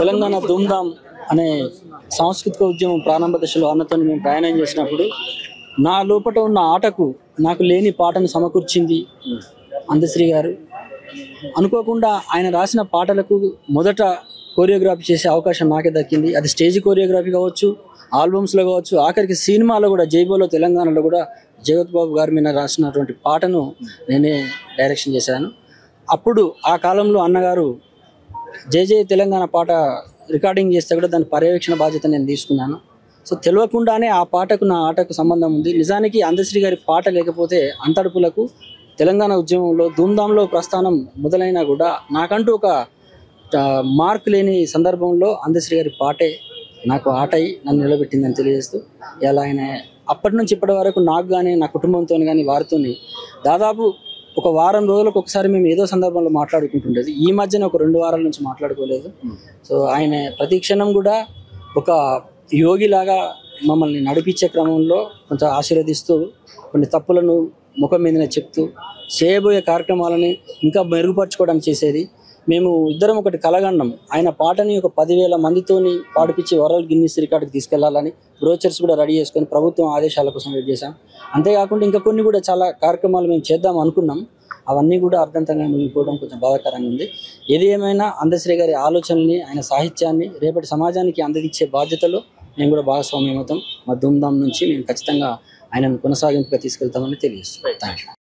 తెలంగాణ ధూమ్ధామ్ అనే సాంస్కృతిక ఉద్యమం ప్రారంభ దశలో అన్నతో మేము ప్రయాణం చేసినప్పుడు నా లోపల ఉన్న ఆటకు నాకు లేని పాటను సమకూర్చింది అందశ్రీ గారు. అనుకోకుండా ఆయన రాసిన పాటలకు మొదట కోరియోగ్రఫీ చేసే అవకాశం నాకే దక్కింది. అది స్టేజ్ కోరియోగ్రఫీ కావచ్చు, ఆల్బమ్స్లో కావచ్చు, ఆఖరికి సినిమాలో కూడా జైబోలో తెలంగాణలో కూడా జగత్ బాబు గారి మీద రాసినటువంటి పాటను నేనే డైరెక్షన్ చేశాను. అప్పుడు ఆ కాలంలో అన్నగారు జై జై తెలంగాణ పాట రికార్డింగ్ చేస్తే కూడా దాని పర్యవేక్షణ బాధ్యత నేను తీసుకున్నాను. సో తెలియకుండానే ఆ పాటకు నా ఆటకు సంబంధం ఉంది. నిజానికి అందశ్రీ గారి పాట లేకపోతే అంతడుపులకు తెలంగాణ ఉద్యమంలో ధూమ్ధాంలో ప్రస్థానం మొదలైనా కూడా నాకంటూ ఒక మార్క్ లేని సందర్భంలో అందశ్రీ గారి పాటే నాకు ఆట అయి నన్ను నిలబెట్టిందని తెలియజేస్తూ, ఇలా ఆయన అప్పటి నుంచి ఇప్పటి వరకు నాకు కానీ నా కుటుంబంతో కానీ వారితో దాదాపు ఒక వారం రోజులకు ఒకసారి మేము ఏదో సందర్భంలో మాట్లాడుకుంటుండేది. ఈ మధ్యన ఒక 2 వారాల నుంచి మాట్లాడుకోలేదు. సో ఆయన ప్రతి క్షణం కూడా ఒక యోగిలాగా మమ్మల్ని నడిపించే క్రమంలో కొంచెం ఆశీర్వదిస్తూ కొన్ని తప్పులను ముఖం మీదనే చెప్తూ చేయబోయే కార్యక్రమాలని ఇంకా మెరుగుపరచుకోవడానికి చేసేది. మేము ఇద్దరం ఒకటి కలగండం, ఆయన పాటని ఒక 10,000 మందితోని పాడిపించి వరల్డ్ గిన్నిస్ రికార్డుకి తీసుకెళ్లాలని బ్రోచర్స్ కూడా రెడీ చేసుకొని ప్రభుత్వం ఆదేశాల కోసం వెయిట్ చేశాం. అంతేకాకుండా ఇంకా కొన్ని కూడా చాలా కార్యక్రమాలు మేము చేద్దాం అనుకున్నాం. అవన్నీ కూడా అర్థంతంగా ముగిపోవడం కొంచెం బాధాకరంగా ఉంది. ఏది ఏమైనా అందశ్రీ గారి ఆలోచనల్ని, ఆయన సాహిత్యాన్ని రేపటి సమాజానికి అందించే బాధ్యతలో మేము కూడా భాగస్వామ్యం అవుతాం. మా ధూమ్ధామ్ నుంచి మేము ఖచ్చితంగా ఆయనను కొనసాగింపుగా తీసుకెళ్తామని తెలియజేస్తాం. Thank you.